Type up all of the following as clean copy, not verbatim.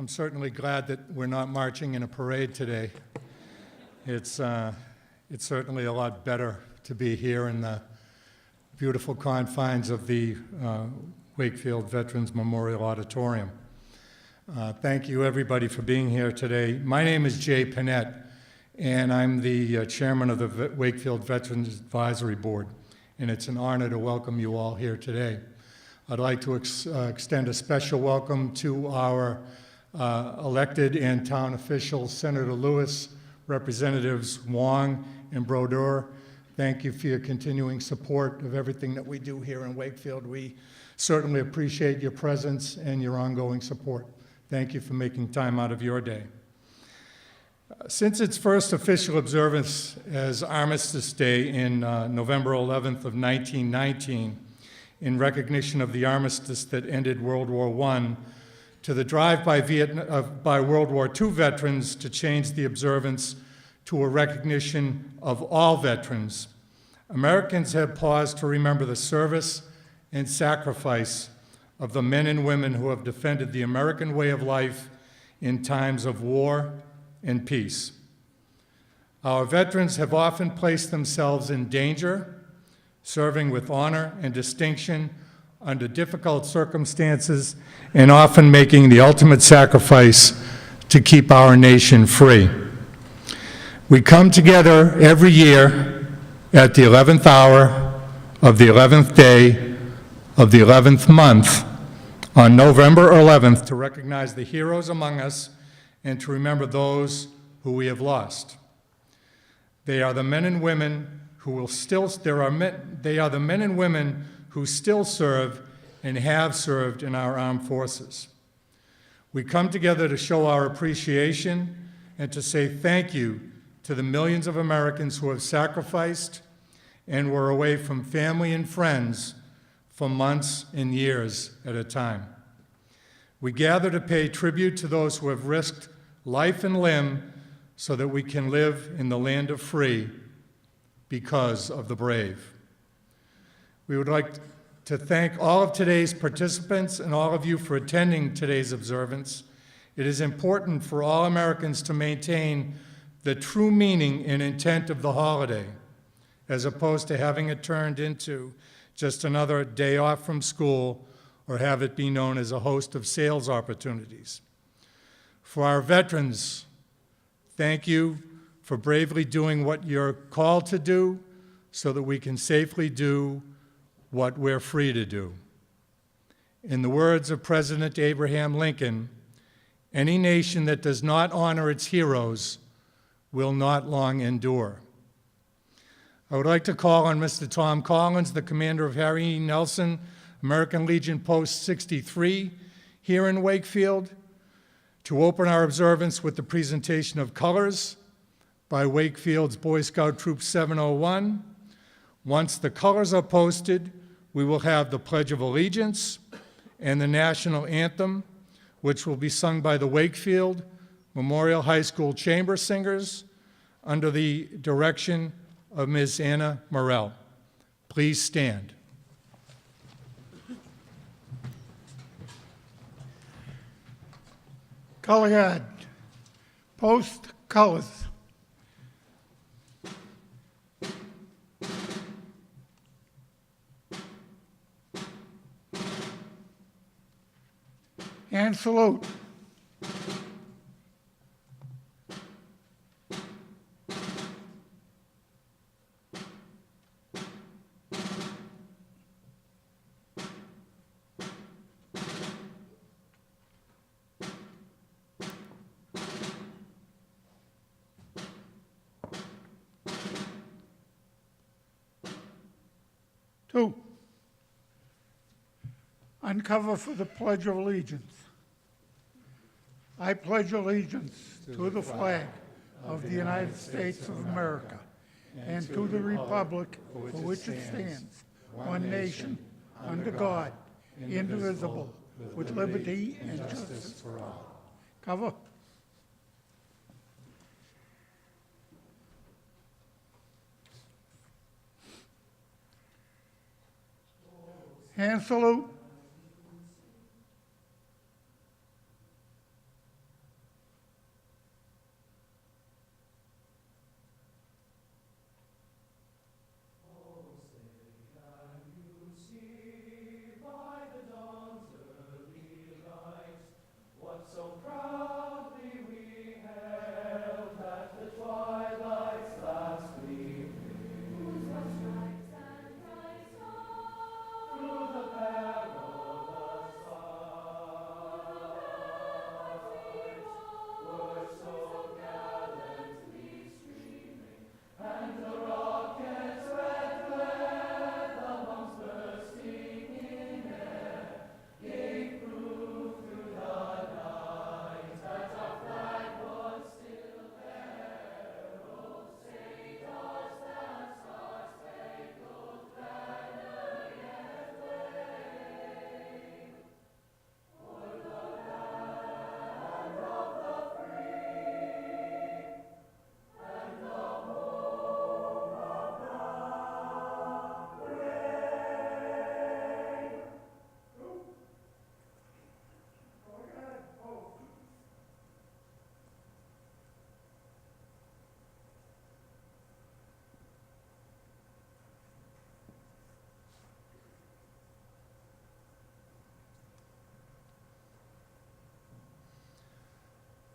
I'm certainly glad that we're not marching in a parade today. It's certainly a lot better to be here in the beautiful confines of the Wakefield Veterans Memorial Auditorium. Thank you, everybody, for being here today. My name is Jay Panett, and I'm the chairman of the Wakefield Veterans Advisory Board, and it's an honor to welcome you all here today. I'd like to extend a special welcome to our elected and town officials, Senator Lewis, Representatives Wong and Brodeur. Thank you for your continuing support of everything that we do here in Wakefield. We certainly appreciate your presence and your ongoing support. Thank you for making time out of your day. Since its first official observance as Armistice Day in November 11th of 1919, in recognition of the armistice that ended World War I, to the drive by World War II veterans to change the observance to a recognition of all veterans, Americans have paused to remember the service and sacrifice of the men and women who have defended the American way of life in times of war and peace. Our veterans have often placed themselves in danger, serving with honor and distinction under difficult circumstances, and often making the ultimate sacrifice to keep our nation free. We come together every year at the 11th hour of the 11th day of the 11th month on November 11th to recognize the heroes among us and to remember those who we have lost. They are the men and women who will still, they are the men and women who still serve and have served in our armed forces. We come together to show our appreciation and to say thank you to the millions of Americans who have sacrificed and were away from family and friends for months and years at a time. We gather to pay tribute to those who have risked life and limb so that we can live in the land of free because of the brave. We would like to thank all of today's participants and all of you for attending today's observance. It is important for all Americans to maintain the true meaning and intent of the holiday, as opposed to having it turned into just another day off from school or have it be known as a host of sales opportunities. For our veterans, thank you for bravely doing what you're called to do so that we can safely do what we're free to do. In the words of President Abraham Lincoln, any nation that does not honor its heroes will not long endure. I would like to call on Mr. Tom Collins, the commander of Harry E. Nelson, American Legion Post 63 here in Wakefield, to open our observance with the presentation of colors by Wakefield's Boy Scout Troop 701. Once the colors are posted, we will have the Pledge of Allegiance and the National Anthem, which will be sung by the Wakefield Memorial High School Chamber Singers under the direction of Ms. Anna Morell. Please stand. Color guard, post colors. And salute. Two, uncover for the Pledge of Allegiance. I pledge allegiance to the flag of the United States of America and to the republic for which it stands, one nation, under God, indivisible, with liberty and justice for all. Cover. Hand salute.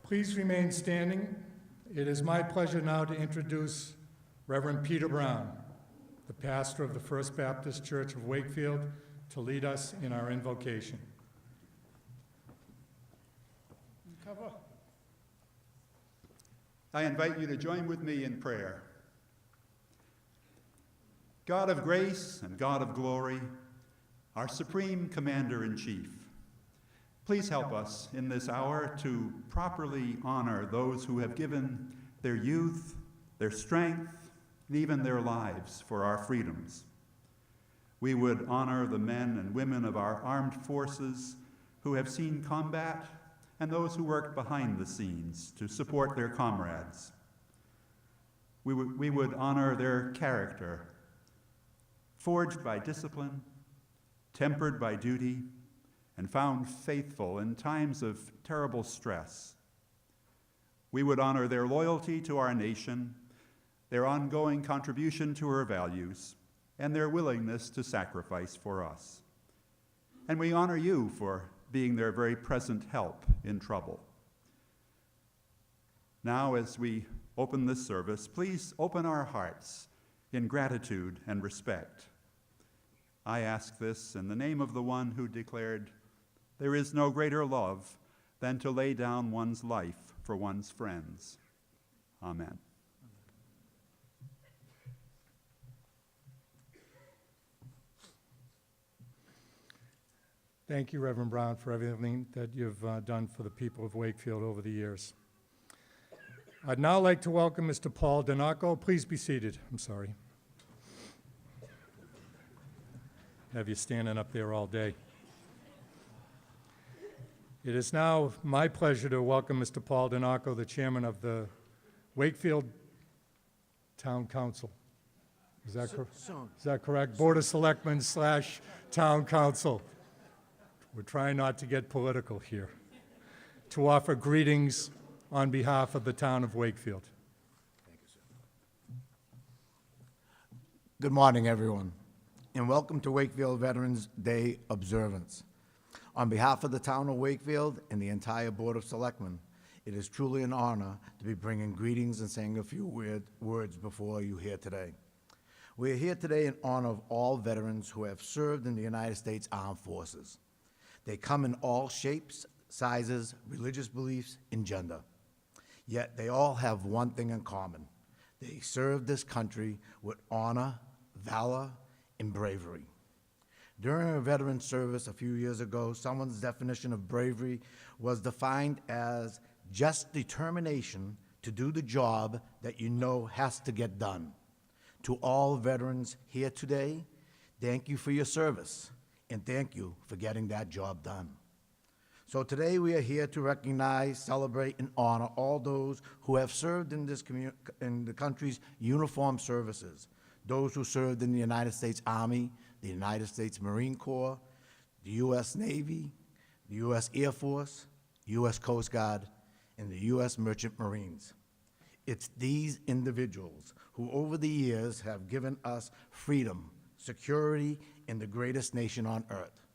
Please remain standing. It is my pleasure now to introduce Reverend Peter Brown, the pastor of the First Baptist Church of Wakefield, to lead us in our invocation. Cover. I invite you to join with me in prayer. God of grace and God of glory, our supreme commander-in-chief, please help us in this hour to properly honor those who have given their youth, their strength, and even their lives for our freedoms. We would honor the men and women of our armed forces who have seen combat and those who worked behind the scenes to support their comrades. We would honor their character, forged by discipline, tempered by duty, and found faithful in times of terrible stress. We would honor their loyalty to our nation, their ongoing contribution to her values, and their willingness to sacrifice for us. And we honor you for being their very present help in trouble. Now, as we open this service, please open our hearts in gratitude and respect. I ask this in the name of the one who declared, "There is no greater love than to lay down one's life for one's friends." Amen. Thank you, Reverend Brown, for everything that you've done for the people of Wakefield over the years. I'd now like to welcome Mr. Paul Donaco. Please be seated. I'm sorry. Have you standing up there all day. It is now my pleasure to welcome Mr. Paul Donaco, the chairman of the Wakefield Town Council. Is that correct? Board of Selectmen / Town Council. We're trying not to get political here. To offer greetings on behalf of the town of Wakefield. Thank you, sir. Good morning, everyone, and welcome to Wakefield Veterans Day observance. On behalf of the town of Wakefield and the entire Board of Selectmen, it is truly an honor to be bringing greetings and saying a few words before you here today. We are here today in honor of all veterans who have served in the United States Armed Forces. They come in all shapes, sizes, religious beliefs, and gender. Yet they all have one thing in common. They serve this country with honor, valor, and bravery. During a veteran service a few years ago, someone's definition of bravery was defined as just determination to do the job that you know has to get done. To all veterans here today, thank you for your service, and thank you for getting that job done. So today we are here to recognize, celebrate, and honor all those who have served in in the country's uniformed services, those who served in the United States Army, the United States Marine Corps, the U.S. Navy, the U.S. Air Force, U.S. Coast Guard, and the U.S. Merchant Marines. It's these individuals who over the years have given us freedom, security, and the greatest nation on earth.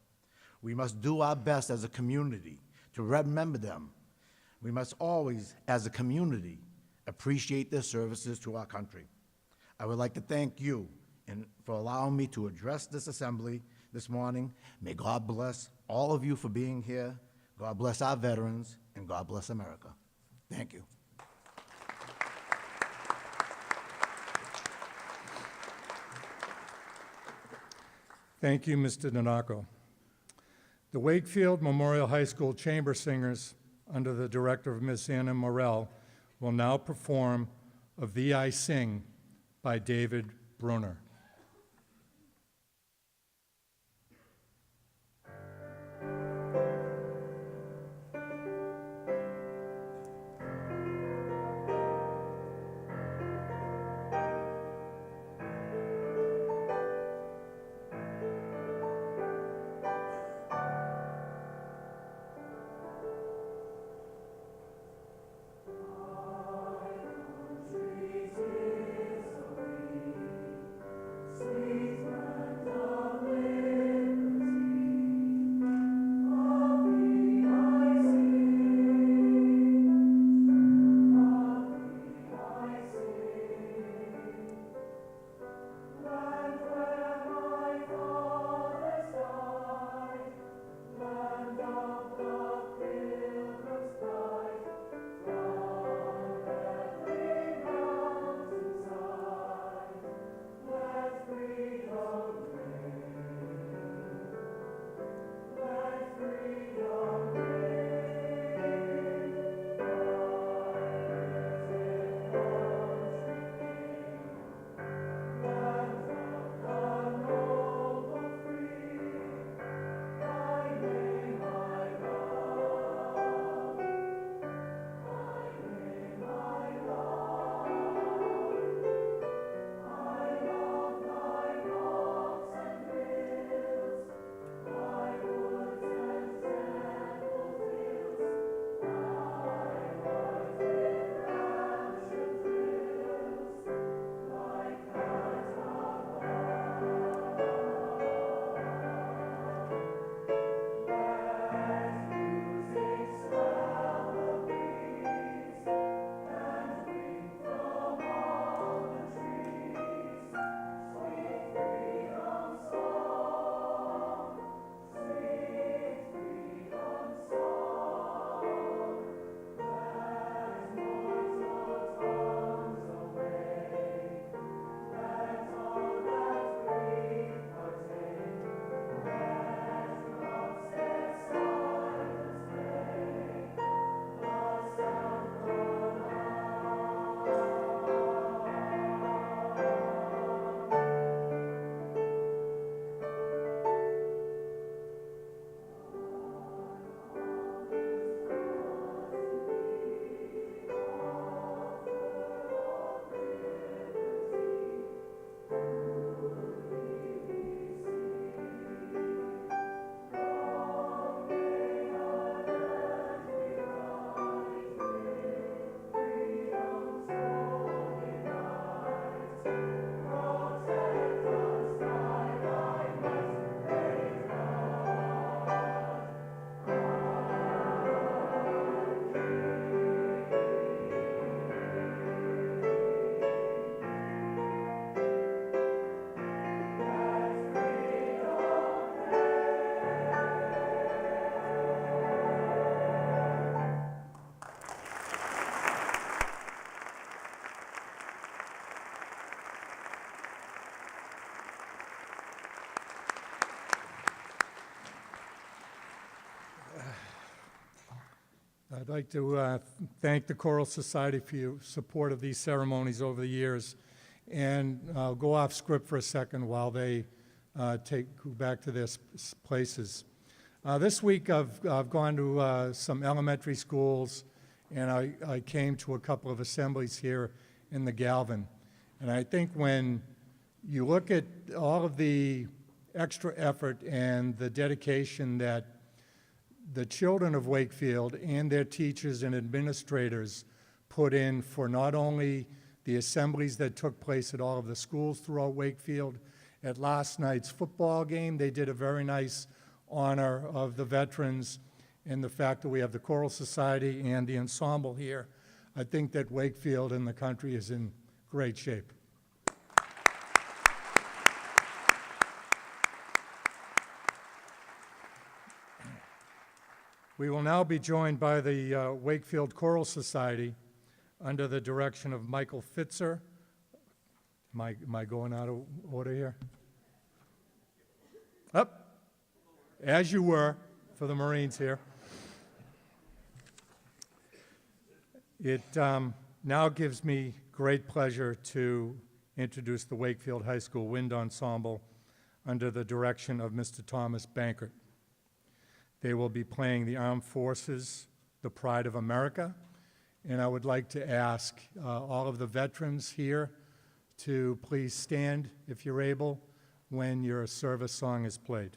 We must do our best as a community to remember them. We must always, as a community, appreciate their services to our country. I would like to thank you for allowing me to address this assembly this morning. May God bless all of you for being here. God bless our veterans, and God bless America. Thank you. Thank you, Mr. Donaco. The Wakefield Memorial High School Chamber Singers, under the director of Miss Anna Morell, will now perform "Of Thee I Sing" by David Brunner. I'd like to thank the Choral Society for your support of these ceremonies over the years. And I'll go off script for a second while they go back to their places. This week I've gone to some elementary schools, and I came to a couple of assemblies here in the Galvin. And I think when you look at all of the extra effort and the dedication that the children of Wakefield and their teachers and administrators put in for not only the assemblies that took place at all of the schools throughout Wakefield, at last night's football game, they did a very nice honor of the veterans, and the fact that we have the Choral Society and the ensemble here. I think that Wakefield and the country is in great shape. We will now be joined by the Wakefield Choral Society under the direction of Michael Fitzer. Am I going out of order here? Up, as you were for the Marines here. It now gives me great pleasure to introduce the Wakefield High School Wind Ensemble under the direction of Mr. Thomas Bankert. They will be playing the Armed Forces, the Pride of America, and I would like to ask all of the veterans here to please stand, if you're able, when your service song is played.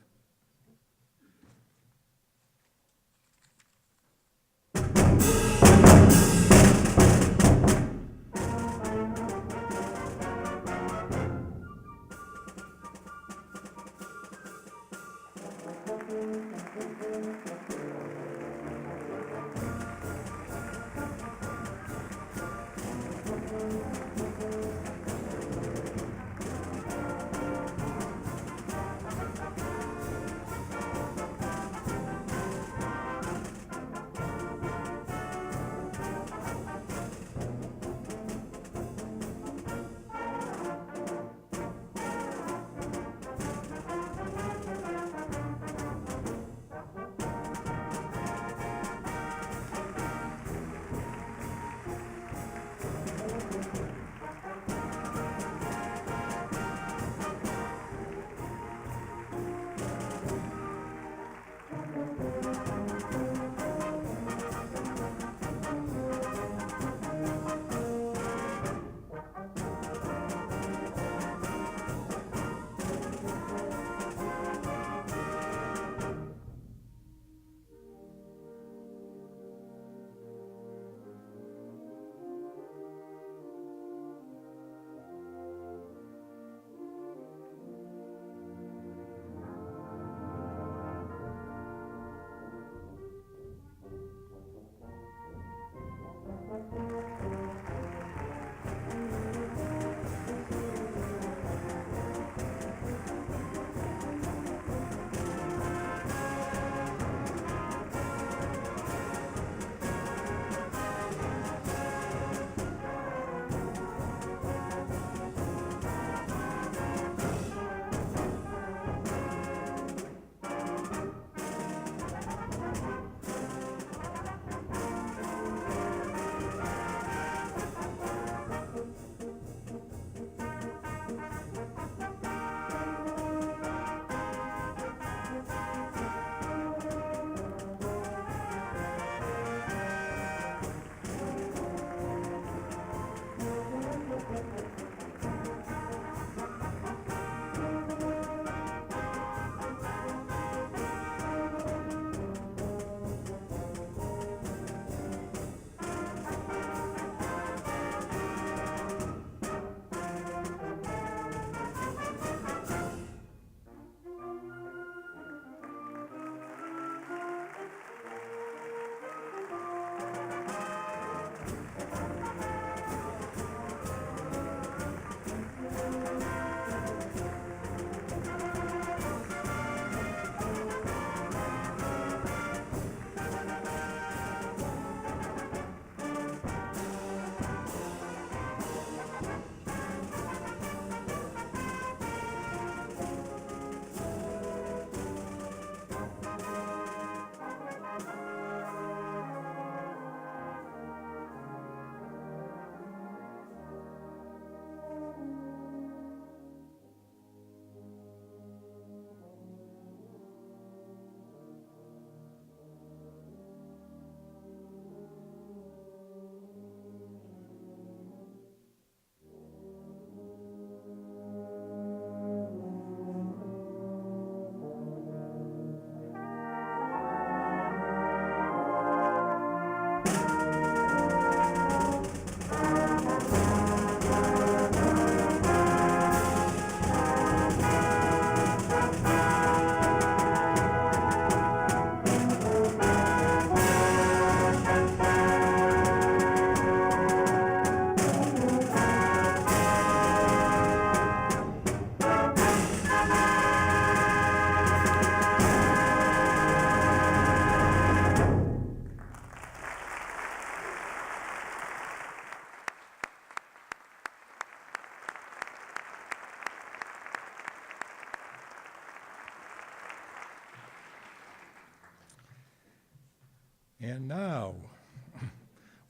And now,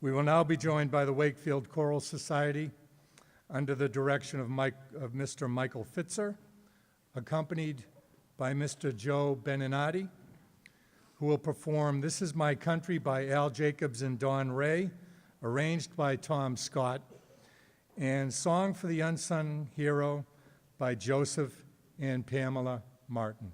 we will now be joined by the Wakefield Choral Society under the direction of Mr. Michael Fitzer, accompanied by Mr. Joe Beninati, who will perform "This Is My Country" by Al Jacobs and Don Ray, arranged by Tom Scott, and "Song for the Unsung Hero" by Joseph and Pamela Martin.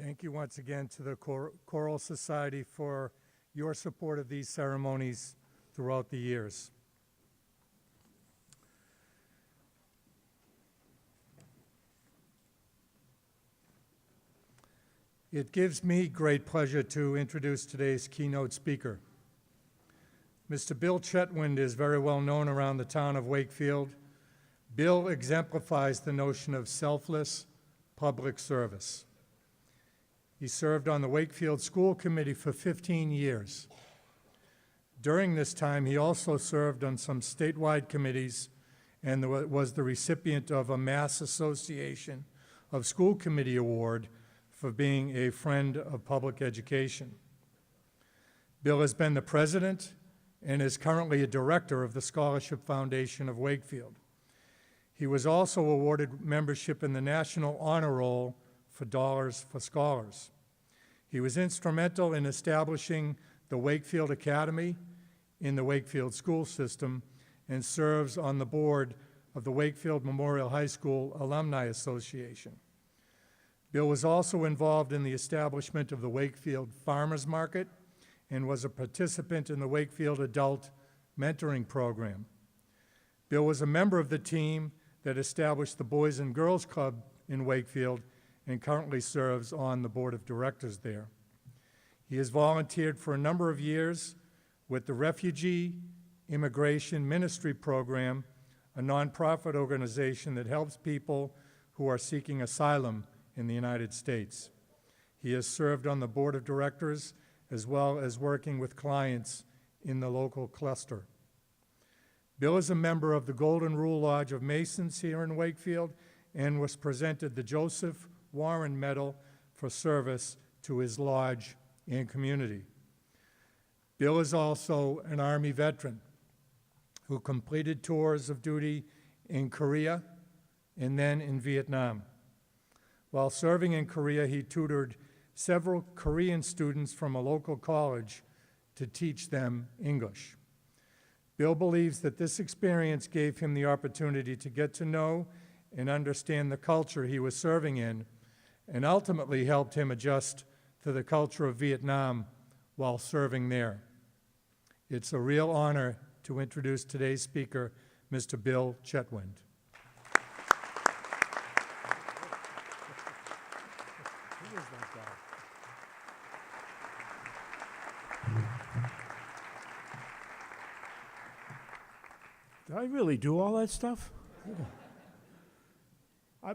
Thank you once again to the Choral Society for your support of these ceremonies throughout the years. It gives me great pleasure to introduce today's keynote speaker. Mr. Bill Chetwynd is very well known around the town of Wakefield. Bill exemplifies the notion of selfless public service. He served on the Wakefield School Committee for 15 years. During this time, he also served on some statewide committees and was the recipient of a Mass Association of School Committee Award for being a friend of public education. Bill has been the president and is currently a director of the Scholarship Foundation of Wakefield. He was also awarded membership in the National Honor Roll for Dollars for Scholars. He was instrumental in establishing the Wakefield Academy in the Wakefield school system and serves on the board of the Wakefield Memorial High School Alumni Association. Bill was also involved in the establishment of the Wakefield Farmers Market and was a participant in the Wakefield Adult Mentoring Program. Bill was a member of the team that established the Boys and Girls Club in Wakefield and currently serves on the board of directors there. He has volunteered for a number of years with the Refugee Immigration Ministry Program, a nonprofit organization that helps people who are seeking asylum in the United States. He has served on the board of directors as well as working with clients in the local cluster. Bill is a member of the Golden Rule Lodge of Masons here in Wakefield and was presented the Joseph Warren Medal for service to his lodge and community. Bill is also an Army veteran who completed tours of duty in Korea and then in Vietnam. While serving in Korea, he tutored several Korean students from a local college to teach them English. Bill believes that this experience gave him the opportunity to get to know and understand the culture he was serving in, and ultimately helped him adjust to the culture of Vietnam while serving there. It's a real honor to introduce today's speaker, Mr. Bill Chetwynd. Who is that guy? Did I really do all that stuff?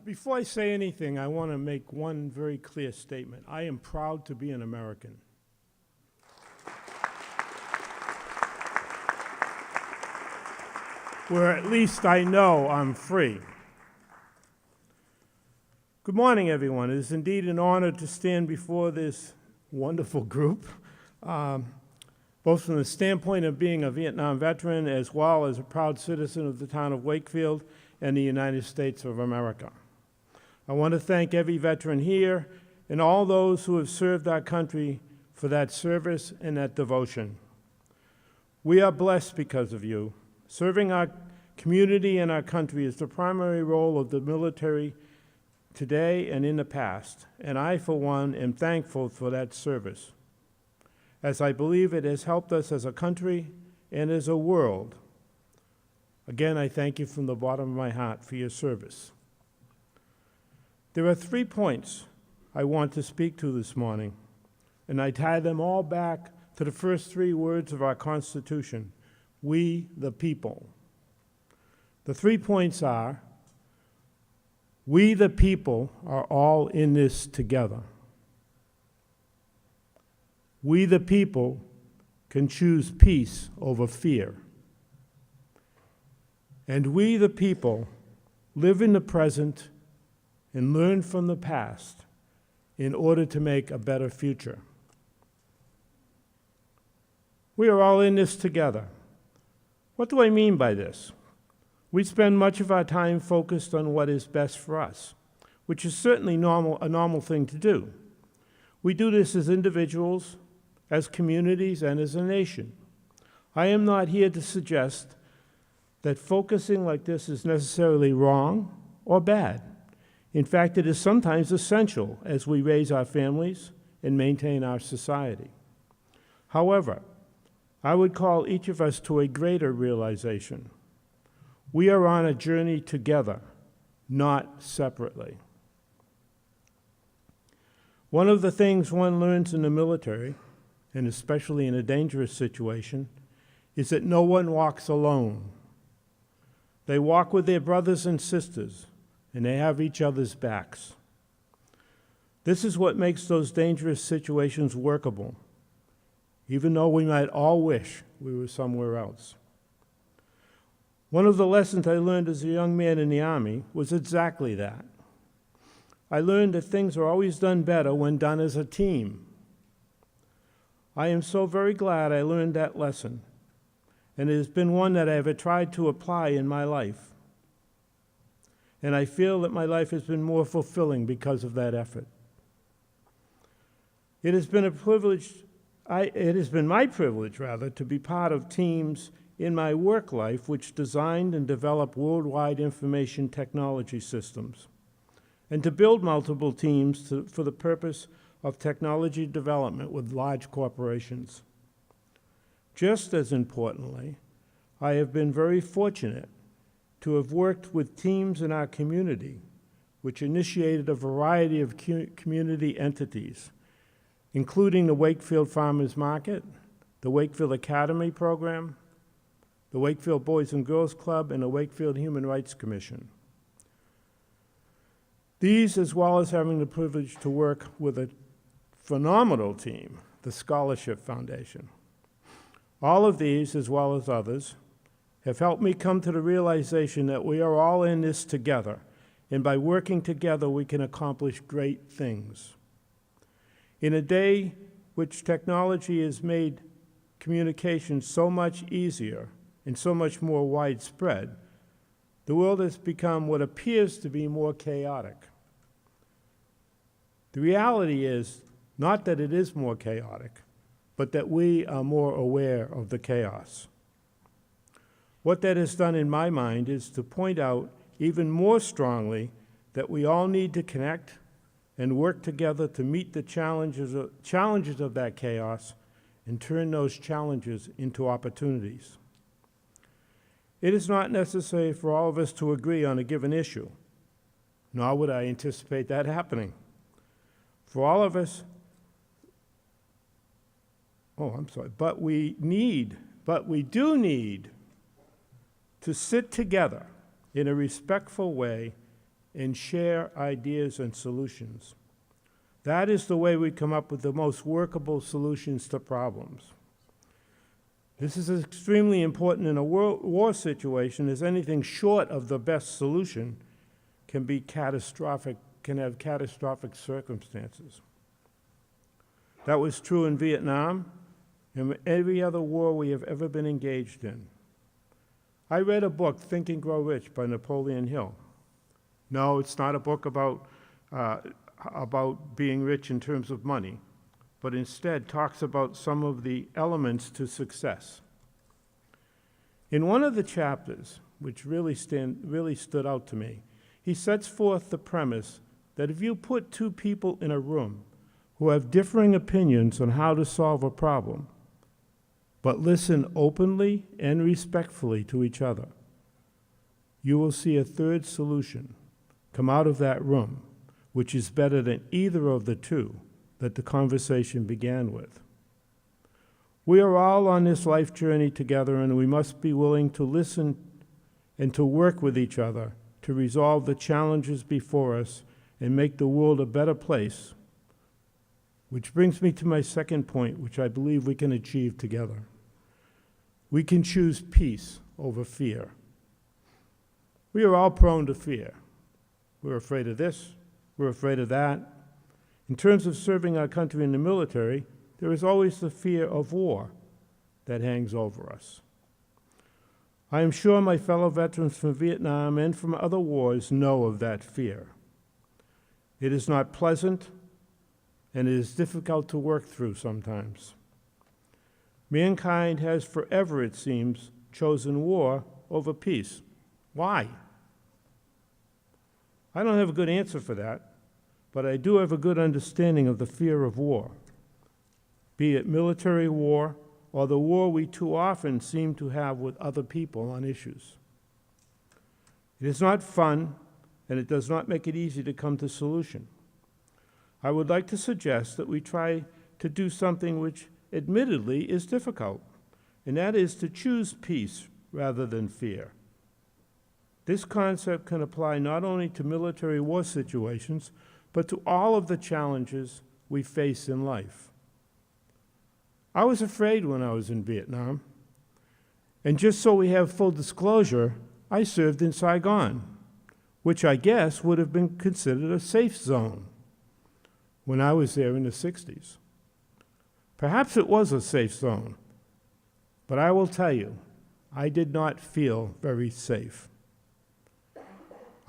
Before I say anything, I want to make one very clear statement. I am proud to be an American. Where at least I know I'm free. Good morning, everyone. It is indeed an honor to stand before this wonderful group, both from the standpoint of being a Vietnam veteran as well as a proud citizen of the town of Wakefield and the United States of America. I want to thank every veteran here and all those who have served our country for that service and that devotion. We are blessed because of you. Serving our community and our country is the primary role of the military today and in the past, and I, for one, am thankful for that service, as I believe it has helped us as a country and as a world. Again, I thank you from the bottom of my heart for your service. There are 3 points I want to speak to this morning, and I tie them all back to the first 3 words of our Constitution, we the people. The 3 points are, we the people are all in this together. We the people can choose peace over fear. And we the people live in the present and learn from the past in order to make a better future. We are all in this together. What do I mean by this? We spend much of our time focused on what is best for us, which is certainly a normal thing to do. We do this as individuals, as communities, and as a nation. I am not here to suggest that focusing like this is necessarily wrong or bad. In fact, it is sometimes essential as we raise our families and maintain our society. However, I would call each of us to a greater realization. We are on a journey together, not separately. One of the things one learns in the military, and especially in a dangerous situation, is that no one walks alone. They walk with their brothers and sisters, and they have each other's backs. This is what makes those dangerous situations workable, even though we might all wish we were somewhere else. One of the lessons I learned as a young man in the Army was exactly that. I learned that things are always done better when done as a team. I am so very glad I learned that lesson, and it has been one that I have tried to apply in my life. And I feel that my life has been more fulfilling because of that effort. It has been my privilege, to be part of teams in my work life which designed and developed worldwide information technology systems, and to build multiple teams for the purpose of technology development with large corporations. Just as importantly, I have been very fortunate to have worked with teams in our community which initiated a variety of community entities, including the Wakefield Farmers Market, the Wakefield Academy Program, the Wakefield Boys and Girls Club, and the Wakefield Human Rights Commission. These, as well as having the privilege to work with a phenomenal team, the Scholarship Foundation. All of these, as well as others, have helped me come to the realization that we are all in this together, and by working together we can accomplish great things. In a day which technology has made communication so much easier and so much more widespread, the world has become what appears to be more chaotic. The reality is not that it is more chaotic, but that we are more aware of the chaos. What that has done in my mind is to point out even more strongly that we all need to connect and work together to meet the challenges of that chaos and turn those challenges into opportunities. It is not necessary for all of us to agree on a given issue, nor would I anticipate that happening. For all of us, but we do need to sit together in a respectful way and share ideas and solutions. That is the way we come up with the most workable solutions to problems. This is extremely important in a war situation, as anything short of the best solution can have catastrophic circumstances. That was true in Vietnam and every other war we have ever been engaged in. I read a book, Think and Grow Rich, by Napoleon Hill. No, it's not a book about being rich in terms of money, but instead talks about some of the elements to success. In one of the chapters, which really stood out to me, he sets forth the premise that if you put two people in a room who have differing opinions on how to solve a problem, but listen openly and respectfully to each other, you will see a third solution come out of that room, which is better than either of the two that the conversation began with. We are all on this life journey together, and we must be willing to listen and to work with each other to resolve the challenges before us and make the world a better place. Which brings me to my second point, which I believe we can achieve together. We can choose peace over fear. We are all prone to fear. We're afraid of this, we're afraid of that. In terms of serving our country in the military, there is always the fear of war that hangs over us. I am sure my fellow veterans from Vietnam and from other wars know of that fear. It is not pleasant, and it is difficult to work through sometimes. Mankind has forever, it seems, chosen war over peace. Why? I don't have a good answer for that, but I do have a good understanding of the fear of war, be it military war or the war we too often seem to have with other people on issues. It is not fun, and it does not make it easy to come to a solution. I would like to suggest that we try to do something which admittedly is difficult, and that is to choose peace rather than fear. This concept can apply not only to military war situations, but to all of the challenges we face in life. I was afraid when I was in Vietnam, and just so we have full disclosure, I served in Saigon, which I guess would have been considered a safe zone when I was there in the 60s. Perhaps it was a safe zone, but I will tell you, I did not feel very safe.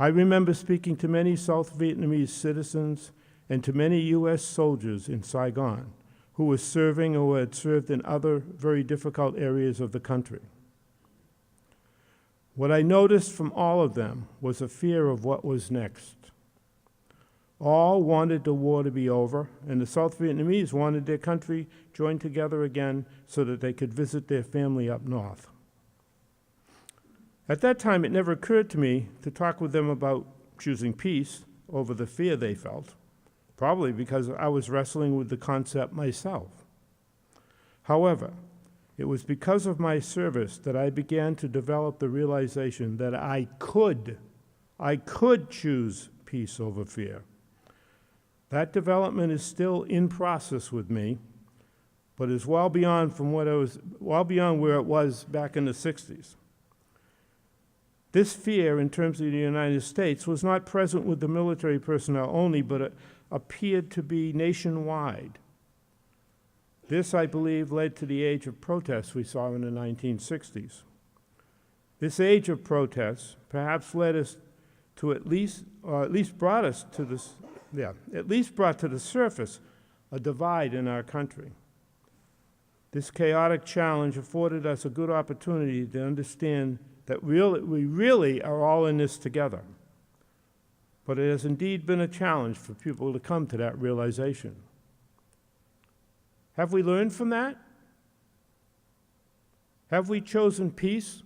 I remember speaking to many South Vietnamese citizens and to many U.S. soldiers in Saigon who were serving or had served in other very difficult areas of the country. What I noticed from all of them was a fear of what was next. All wanted the war to be over, and the South Vietnamese wanted their country joined together again so that they could visit their family up north. At that time, it never occurred to me to talk with them about choosing peace over the fear they felt, probably because I was wrestling with the concept myself. However, it was because of my service that I began to develop the realization that I could choose peace over fear. That development is still in process with me, but is well beyond where it was back in the 60s. This fear, in terms of the United States, was not present with the military personnel only, but it appeared to be nationwide. This, I believe, led to the age of protest we saw in the 1960s. This age of protest perhaps led us to at least brought to the surface a divide in our country. This chaotic challenge afforded us a good opportunity to understand that we really are all in this together. But it has indeed been a challenge for people to come to that realization. Have we learned from that? Have we chosen peace,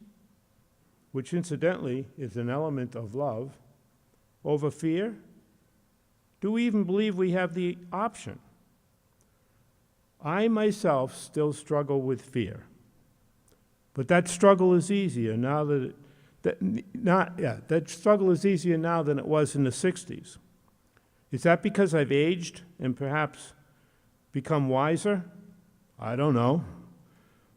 which incidentally is an element of love, over fear? Do we even believe we have the option? I myself still struggle with fear. But that struggle is easier now that struggle is easier now than it was in the 60s. Is that because I've aged and perhaps become wiser? I don't know.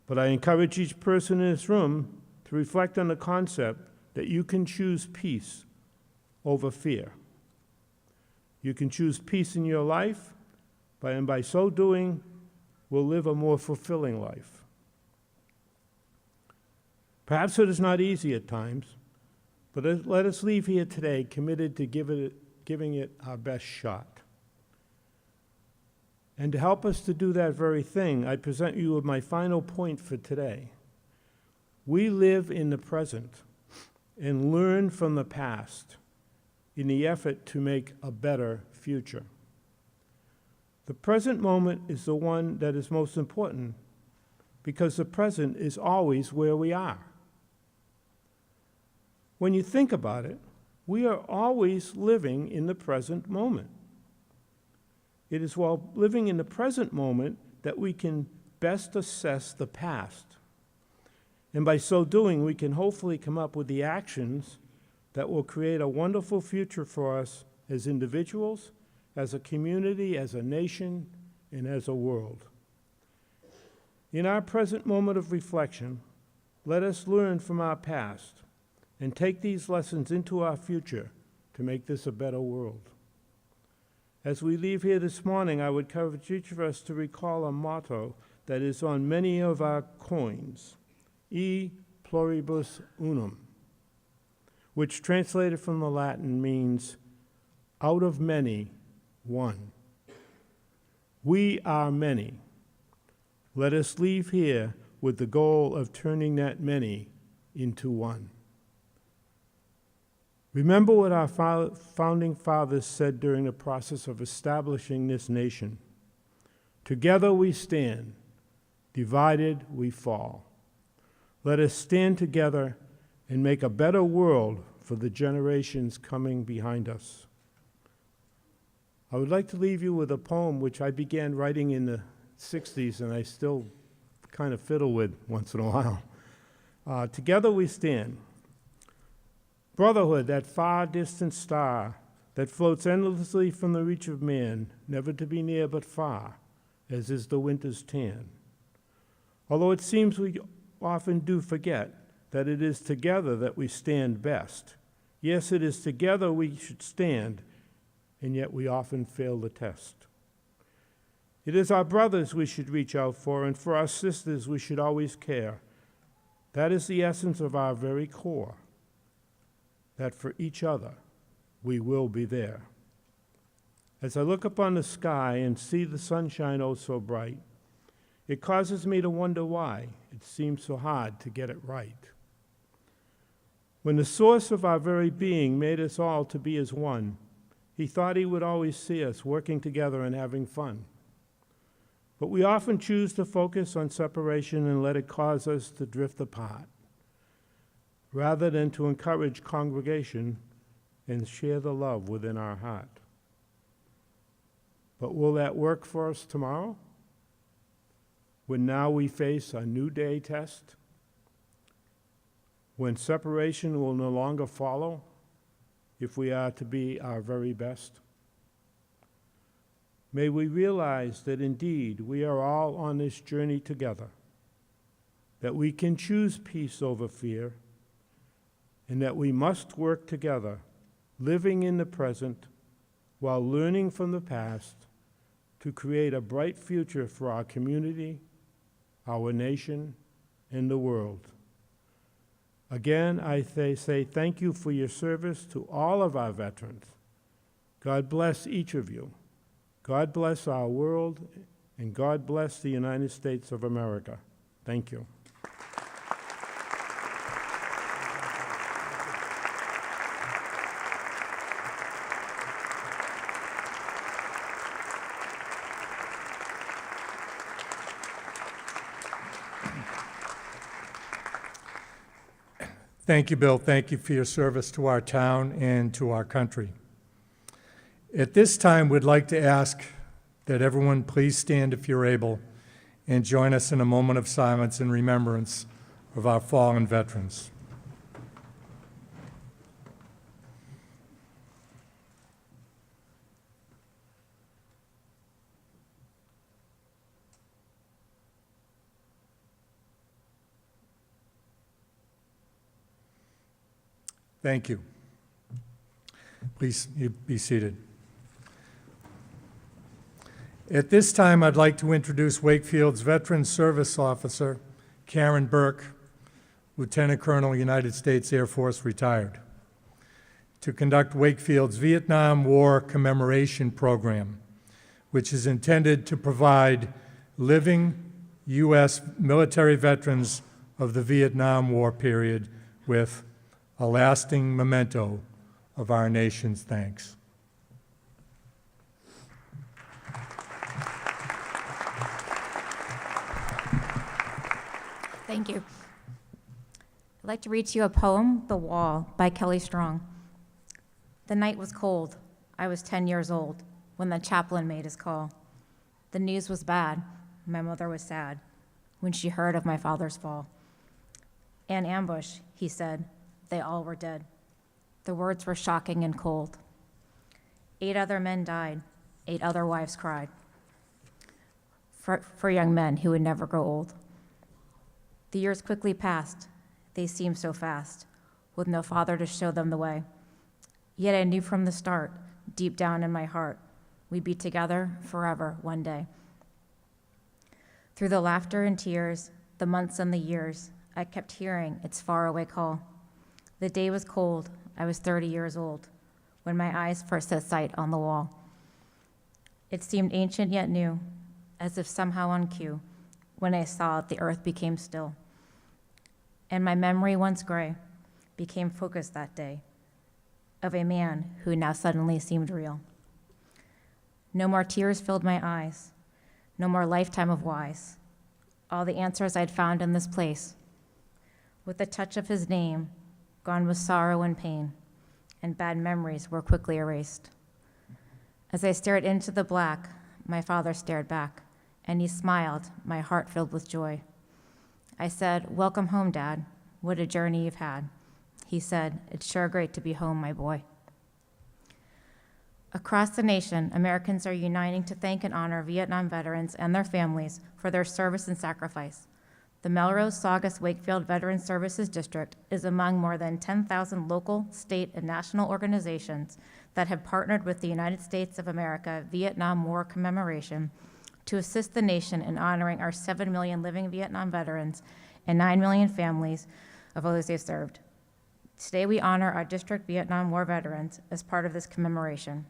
But I encourage each person in this room to reflect on the concept that you can choose peace over fear. You can choose peace in your life, and by so doing, will live a more fulfilling life. Perhaps it is not easy at times, but let us leave here today committed to giving it our best shot. And to help us to do that very thing, I present you with my final point for today. We live in the present and learn from the past in the effort to make a better future. The present moment is the one that is most important because the present is always where we are. When you think about it, we are always living in the present moment. It is while living in the present moment that we can best assess the past. And by so doing, we can hopefully come up with the actions that will create a wonderful future for us as individuals, as a community, as a nation, and as a world. In our present moment of reflection, let us learn from our past and take these lessons into our future to make this a better world. As we leave here this morning, I would encourage each of us to recall a motto that is on many of our coins, E pluribus unum, which translated from the Latin means, out of many, one. We are many. Let us leave here with the goal of turning that many into one. Remember what our founding fathers said during the process of establishing this nation. Together we stand, divided we fall. Let us stand together and make a better world for the generations coming behind us. I would like to leave you with a poem which I began writing in the 60s and I still kind of fiddle with once in a while. Together we stand. Brotherhood, that far distant star that floats endlessly from the reach of man, never to be near but far, as is the winter's tan. Although it seems we often do forget that it is together that we stand best. Yes, it is together we should stand, and yet we often fail the test. It is our brothers we should reach out for, and for our sisters we should always care. That is the essence of our very core, that for each other we will be there. As I look upon the sky and see the sunshine oh so bright, it causes me to wonder why it seems so hard to get it right. When the source of our very being made us all to be as one, he thought he would always see us working together and having fun. But we often choose to focus on separation and let it cause us to drift apart, rather than to encourage congregation and share the love within our heart. But will that work for us tomorrow, when now we face a new day test? When separation will no longer follow if we are to be our very best? May we realize that indeed we are all on this journey together, that we can choose peace over fear, and that we must work together, living in the present while learning from the past to create a bright future for our community, our nation, and the world. Again, I say thank you for your service to all of our veterans. God bless each of you. God bless our world, and God bless the United States of America. Thank you. Thank you, Bill. Thank you for your service to our town and to our country. At this time, we'd like to ask that everyone please stand if you're able and join us in a moment of silence in remembrance of our fallen veterans. Thank you. Please be seated. At this time, I'd like to introduce Wakefield's Veteran Service Officer, Karen Burke, Lieutenant Colonel, United States Air Force, retired, to conduct Wakefield's Vietnam War Commemoration Program, which is intended to provide living U.S. military veterans of the Vietnam War period with a lasting memento of our nation's thanks. Thank you. I'd like to read to you a poem, The Wall, by Kelly Strong. The night was cold. I was 10 years old when the chaplain made his call. The news was bad. My mother was sad when she heard of my father's fall. An ambush, he said. They all were dead. The words were shocking and cold. 8 other men died. 8 other wives cried. For young men who would never grow old. The years quickly passed. They seemed so fast, with no father to show them the way. Yet I knew from the start, deep down in my heart, we'd be together forever one day. Through the laughter and tears, the months and the years, I kept hearing its faraway call. The day was cold. I was 30 years old when my eyes first set sight on the wall. It seemed ancient yet new, as if somehow on cue, when I saw it, the earth became still. And my memory, once gray, became focused that day. of a man who now suddenly seemed real. No more tears filled my eyes, no more lifetime of whys. All the answers I'd found in this place. With the touch of his name, gone was sorrow and pain, and bad memories were quickly erased. As I stared into the black, my father stared back, and he smiled, my heart filled with joy. I said, "Welcome home, Dad. What a journey you've had." He said, "It's sure great to be home, my boy." Across the nation, Americans are uniting to thank and honor Vietnam veterans and their families for their service and sacrifice. The Melrose Saugus Wakefield Veterans Services District is among more than 10,000 local, state, and national organizations that have partnered with the United States of America Vietnam War Commemoration to assist the nation in honoring our 7 million living Vietnam veterans and 9 million families of those they served. Today, we honor our district Vietnam War veterans as part of this commemoration.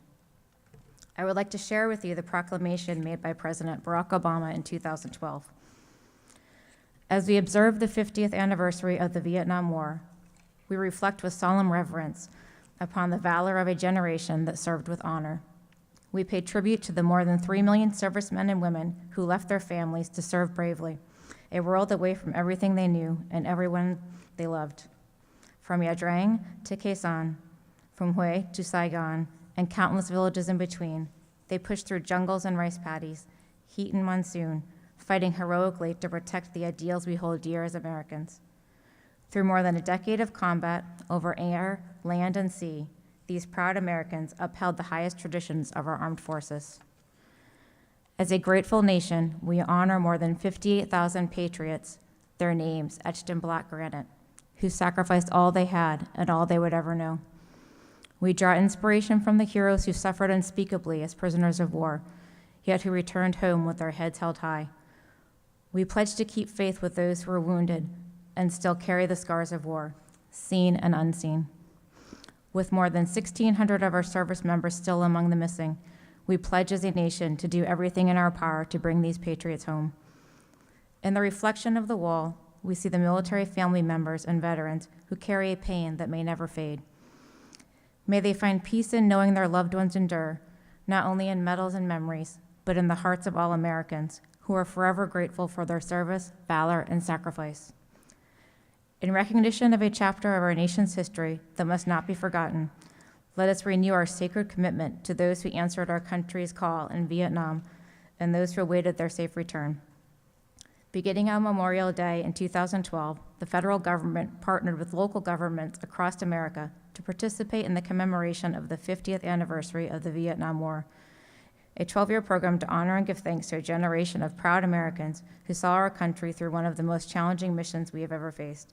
I would like to share with you the proclamation made by President Barack Obama in 2012. As we observe the 50th anniversary of the Vietnam War, we reflect with solemn reverence upon the valor of a generation that served with honor. We pay tribute to the more than 3 million servicemen and women who left their families to serve bravely, a world away from everything they knew and everyone they loved. From Nha Trang to Khe Sanh, from Hue to Saigon, and countless villages in between, they pushed through jungles and rice paddies, heat and monsoon, fighting heroically to protect the ideals we hold dear as Americans. Through more than a decade of combat over air, land, and sea, these proud Americans upheld the highest traditions of our armed forces. As a grateful nation, we honor more than 58,000 patriots, their names etched in black granite, who sacrificed all they had and all they would ever know. We draw inspiration from the heroes who suffered unspeakably as prisoners of war, yet who returned home with their heads held high. We pledge to keep faith with those who were wounded and still carry the scars of war, seen and unseen. With more than 1,600 of our service members still among the missing, we pledge as a nation to do everything in our power to bring these patriots home. In the reflection of the wall, we see the military family members and veterans who carry a pain that may never fade. May they find peace in knowing their loved ones endure, not only in medals and memories, but in the hearts of all Americans, who are forever grateful for their service, valor, and sacrifice. In recognition of a chapter of our nation's history that must not be forgotten, let us renew our sacred commitment to those who answered our country's call in Vietnam and those who awaited their safe return. Beginning on Memorial Day in 2012, the federal government partnered with local governments across America to participate in the commemoration of the 50th anniversary of the Vietnam War, a 12-year program to honor and give thanks to a generation of proud Americans who saw our country through one of the most challenging missions we have ever faced.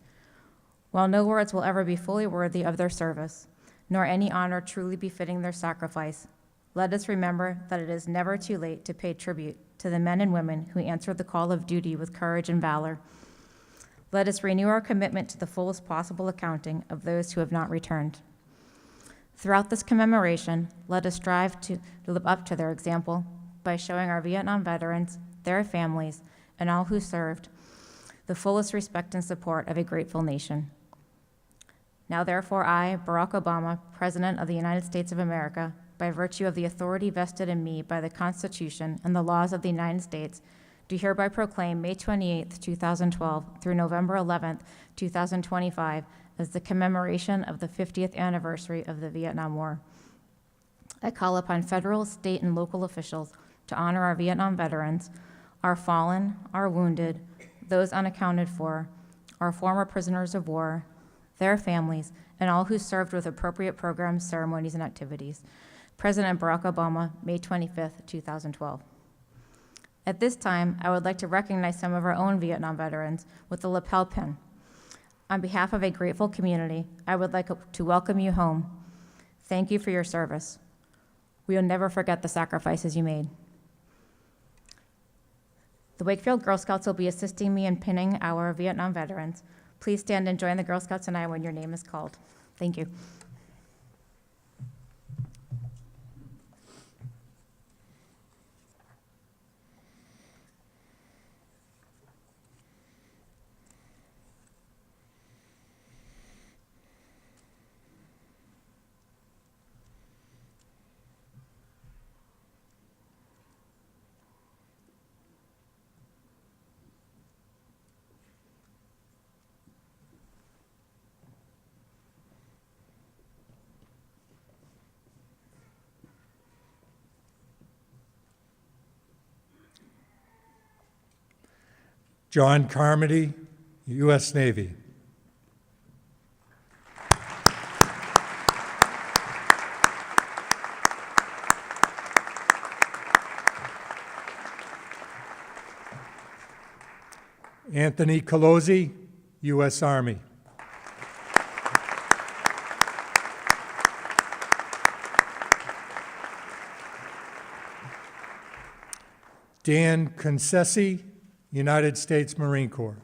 While no words will ever be fully worthy of their service, nor any honor truly befitting their sacrifice, let us remember that it is never too late to pay tribute to the men and women who answered the call of duty with courage and valor. Let us renew our commitment to the fullest possible accounting of those who have not returned. Throughout this commemoration, let us strive to live up to their example by showing our Vietnam veterans, their families, and all who served the fullest respect and support of a grateful nation. Now therefore I, Barack Obama, President of the United States of America, by virtue of the authority vested in me by the Constitution and the laws of the United States, do hereby proclaim May 28, 2012 through November 11, 2025 as the commemoration of the 50th anniversary of the Vietnam War. I call upon federal, state, and local officials to honor our Vietnam veterans, our fallen, our wounded, those unaccounted for, our former prisoners of war, their families, and all who served with appropriate programs, ceremonies, and activities. President Barack Obama, May 25, 2012. At this time, I would like to recognize some of our own Vietnam veterans with the lapel pin. On behalf of a grateful community, I would like to welcome you home. Thank you for your service. We will never forget the sacrifices you made. The Wakefield Girl Scouts will be assisting me in pinning our Vietnam veterans. Please stand and join the Girl Scouts and I when your name is called. Thank you. John Carmody, U.S. Navy. Anthony Colozzi, U.S. Army. Dan Concessi, United States Marine Corps.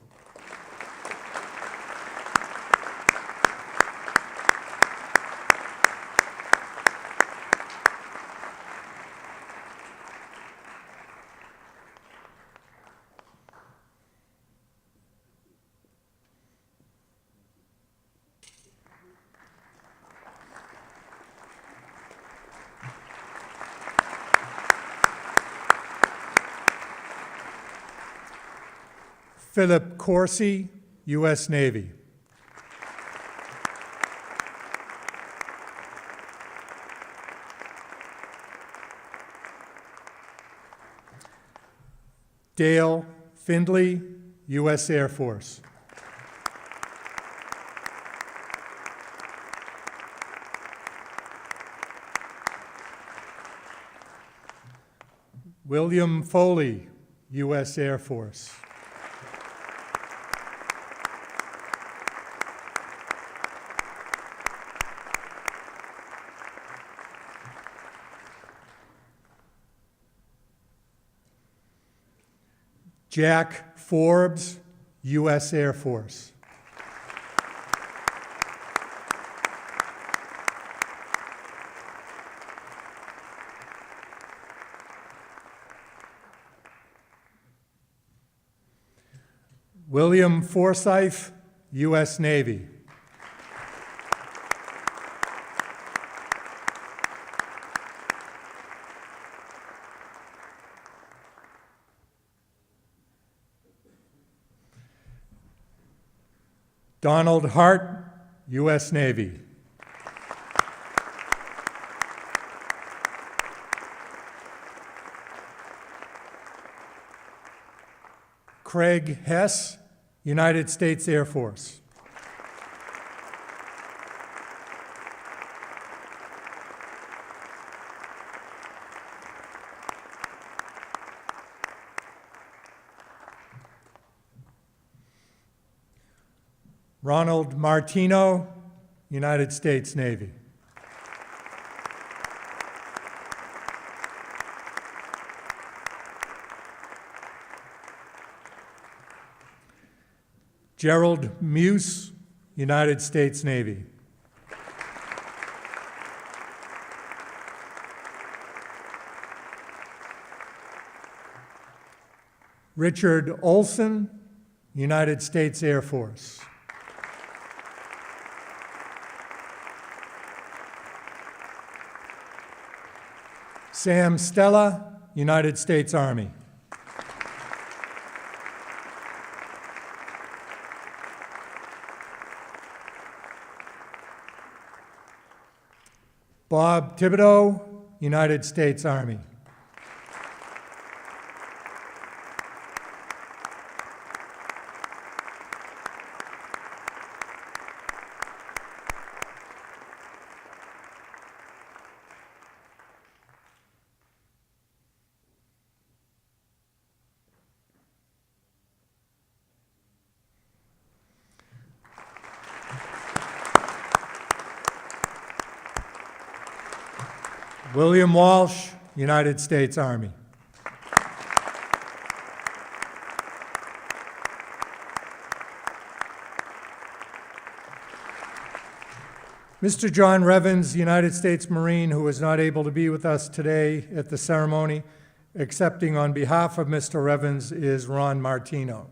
Philip Corsi, U.S. Navy. Dale Findley, U.S. Air Force. William Foley, U.S. Air Force. Jack Forbes, U.S. Air Force. William Forsyth, U.S. Navy. Donald Hart, U.S. Navy. Craig Hess, United States Air Force. Ronald Martino, United States Navy. Gerald Muse, United States Navy. Richard Olson, United States Air Force. Sam Stella, United States Army. Bob Thibodeau, United States Army. William Walsh, United States Army. Mr. John Revens, United States Marine, who is not able to be with us today at the ceremony, accepting on behalf of Mr. Revens is Ron Martino.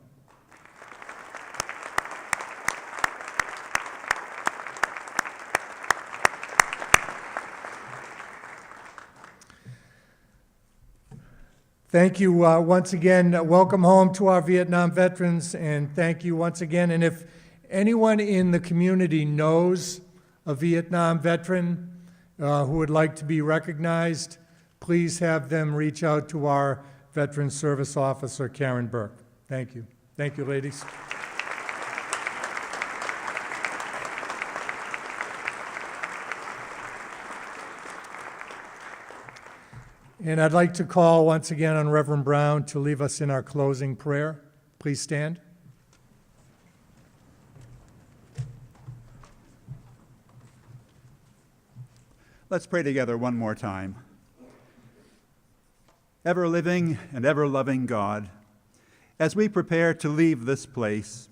Thank you once again. Welcome home to our Vietnam veterans, and thank you once again. And if anyone in the community knows a Vietnam veteran who would like to be recognized, please have them reach out to our Veteran Service Officer, Karen Burke. Thank you. Thank you, ladies. And I'd like to call once again on Reverend Brown to leave us in our closing prayer. Please stand. Let's pray together one more time. Ever-living and ever-loving God, as we prepare to leave this place,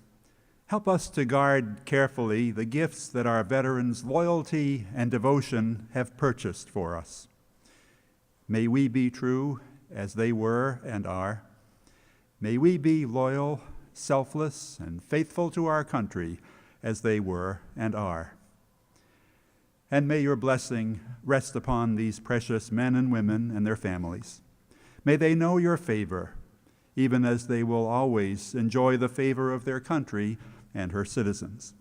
help us to guard carefully the gifts that our veterans' loyalty and devotion have purchased for us. May we be true as they were and are. May we be loyal, selfless, and faithful to our country as they were and are. And may your blessing rest upon these precious men and women and their families. May they know your favor, even as they will always enjoy the favor of their country and her citizens.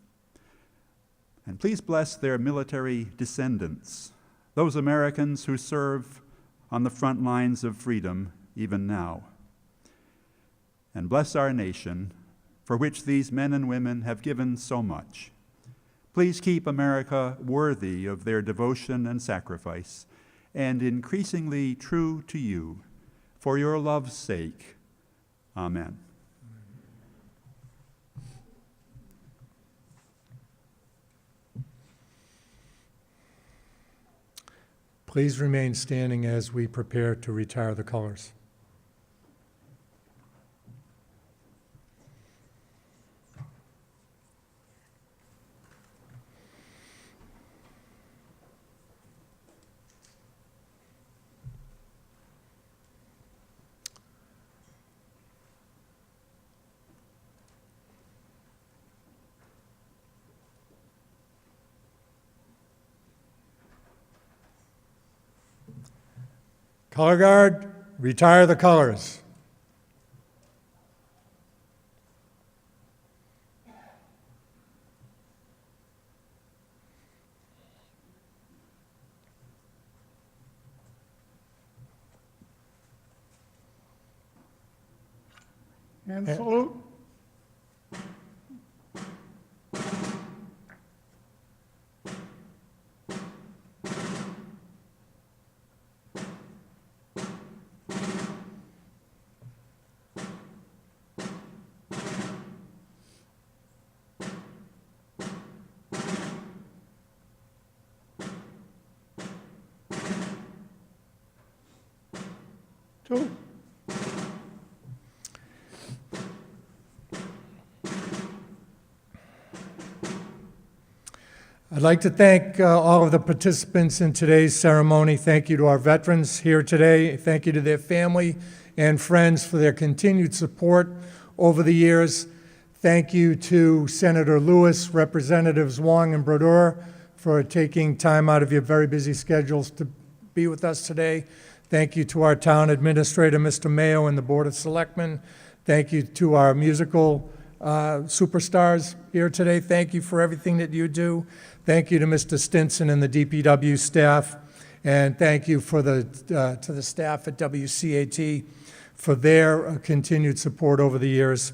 And please bless their military descendants, those Americans who serve on the front lines of freedom even now. And bless our nation, for which these men and women have given so much. Please keep America worthy of their devotion and sacrifice, and increasingly true to you, for your love's sake. Amen. Please remain standing as we prepare to retire the colors. Color guard, retire the colors. And salute. Two. I'd like to thank all of the participants in today's ceremony. Thank you to our veterans here today. Thank you to their family and friends for their continued support over the years. Thank you to Senator Lewis, Representatives Wong and Brodeur for taking time out of your very busy schedules to be with us today. Thank you to our town administrator, Mr. Mayo, and the Board of Selectmen. Thank you to our musical superstars here today. Thank you for everything that you do. Thank you to Mr. Stinson and the DPW staff. And thank you to the staff at WCAT for their continued support over the years.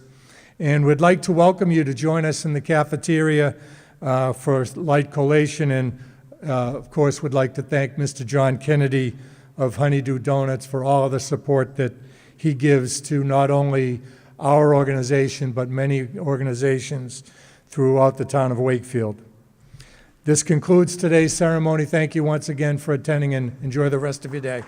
And we'd like to welcome you to join us in the cafeteria for light collation. And of course, would like to thank Mr. John Kennedy of Honeydew Donuts for all of the support that he gives to not only our organization, but many organizations throughout the town of Wakefield. This concludes today's ceremony. Thank you once again for attending, and enjoy the rest of your day.